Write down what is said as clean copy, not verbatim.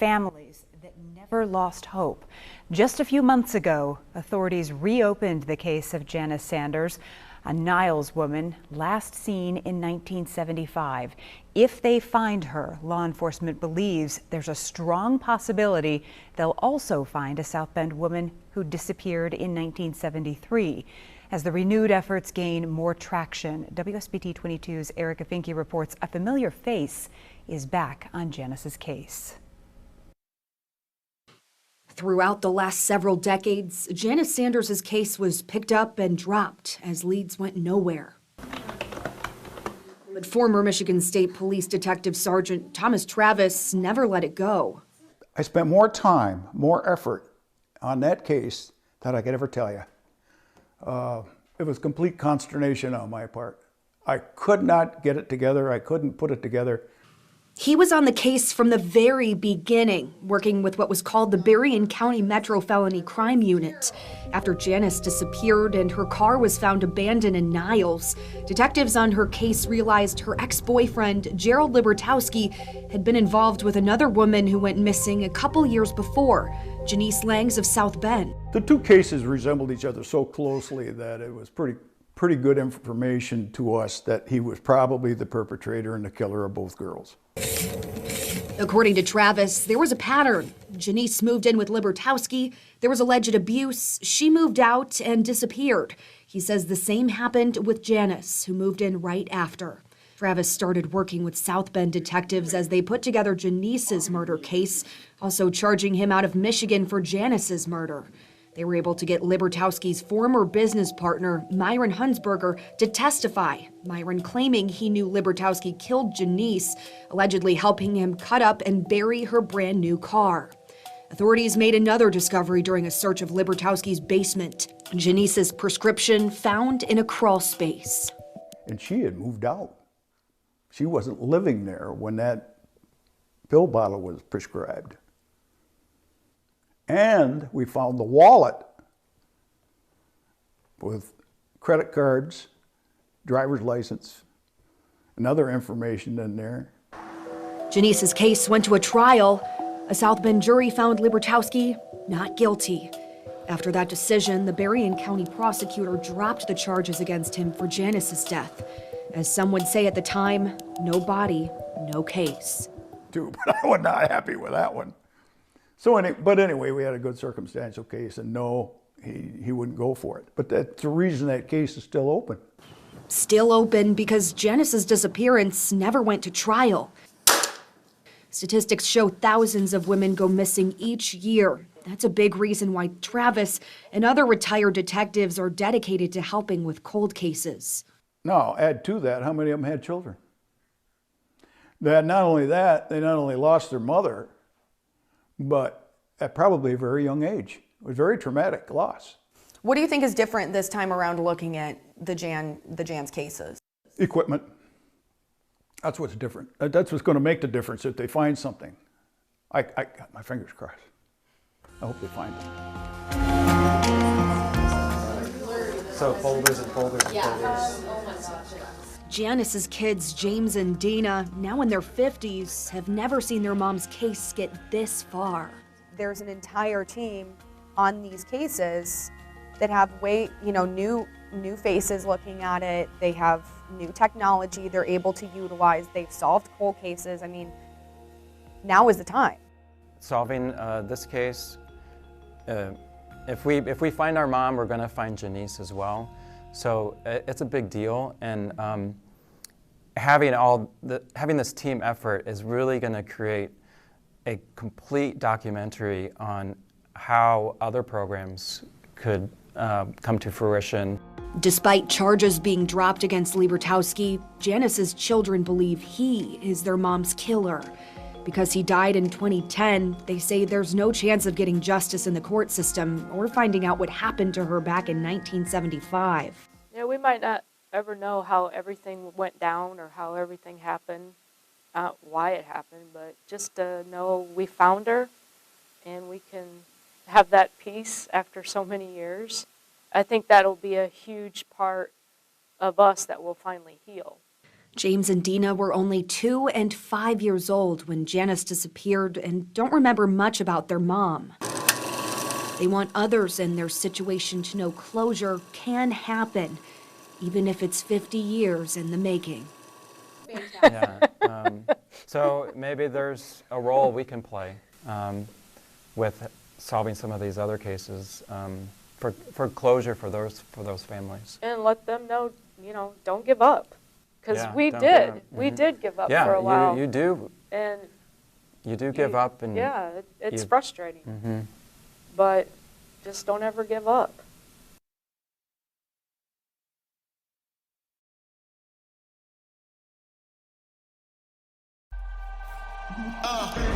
families that never lost hope. Just a few months ago, authorities reopened the case of Janice Sanders, a Niles woman last seen in 1975. If they find her, law enforcement believes there's a strong possibility they'll also find a South Bend woman who disappeared in 1973. As the renewed efforts gain more traction, WSBT 22's Erica Finke reports a familiar face is back on Janice's case. Throughout the last several decades, Janice Sanders' case was picked up and dropped as leads went nowhere. But former Michigan State Police Detective Sergeant Thomas Travis never let it go. I spent more time, more effort on that case than I could ever tell you. It was complete consternation on my part. I could not get it together. I couldn't put it together. He was on the case from the very beginning, working with what was called the Berrien County Metro Felony Crime Unit. After Janice disappeared and her car was found abandoned in Niles, detectives on her case realized her ex-boyfriend, Gerald Libertowski, had been involved with another woman who went missing a couple years before, Janice Langs of South Bend. The two cases resembled each other so closely that it was pretty good information to us that he was probably the perpetrator and the killer of both girls. According to Travis, there was a pattern. Janice moved in with Libertowski. There was alleged abuse. She moved out and disappeared. He says the same happened with Janice, who moved in right after. Travis started working with South Bend detectives as they put together Janice's murder case, also charging him out of Michigan for Janice's murder. They were able to get Libertowski's former business partner, Myron Hunsberger, to testify, Myron claiming he knew Libertowski killed Janice, allegedly helping him cut up and bury her brand new car. Authorities made another discovery during a search of Libertowski's basement. Janice's prescription found in a crawl space. And she had moved out. She wasn't living there when that pill bottle was prescribed. And we found the wallet with credit cards, driver's license, and other information in there. Janice's case went to a trial. A South Bend jury found Libertowski not guilty. After that decision, the Berrien County prosecutor dropped the charges against him for Janice's death. As some would say at the time, no body, no case. But I was not happy with that one. But anyway, we had a good circumstantial case, and no, he wouldn't go for it. But that's the reason that case is still open. Still open because Janice's disappearance never went to trial. Statistics show thousands of women go missing each year. That's a big reason why Travis and other retired detectives are dedicated to helping with cold cases. Now, add to that, how many of them had children? Not only that, they not only lost their mother, but at probably a very young age. It was a very traumatic loss. What do you think is different this time around looking at the Jan's cases? Equipment. That's what's different. That's what's going to make the difference if they find something. I got my fingers crossed. I hope they find it. So folders and folders and folders. Janice's kids, James and Dina, now in their 50s, have never seen their mom's case get this far. There's an entire team on these cases that have new faces looking at it. They have new technology they're able to utilize. They've solved cold cases. I mean, now is the time. Solving this case, if we find our mom, we're going to find Janice as well. So it's a big deal, and having this team effort is really going to create a complete documentary on how other programs could come to fruition. Despite charges being dropped against Libertowski, Janice's children believe he is their mom's killer. Because he died in 2010, they say there's no chance of getting justice in the court system or finding out what happened to her back in 1975. Yeah, we might not ever know how everything went down or how everything happened, why it happened, but just to know we found her and we can have that peace after so many years. I think that'll be a huge part of us that will finally heal. James and Dina were only 2 and 5 years old when Janice disappeared and don't remember much about their mom. They want others in their situation to know closure can happen, even if it's 50 years in the making. Yeah. So maybe there's a role we can play with solving some of these other cases for closure for those families. And let them know, don't give up. Because Yeah, we don't did. give up. We did give up Yeah, for a while. you do. And You do give up, and yeah, it's you- frustrating. Mhm. But just don't ever give up. Uh.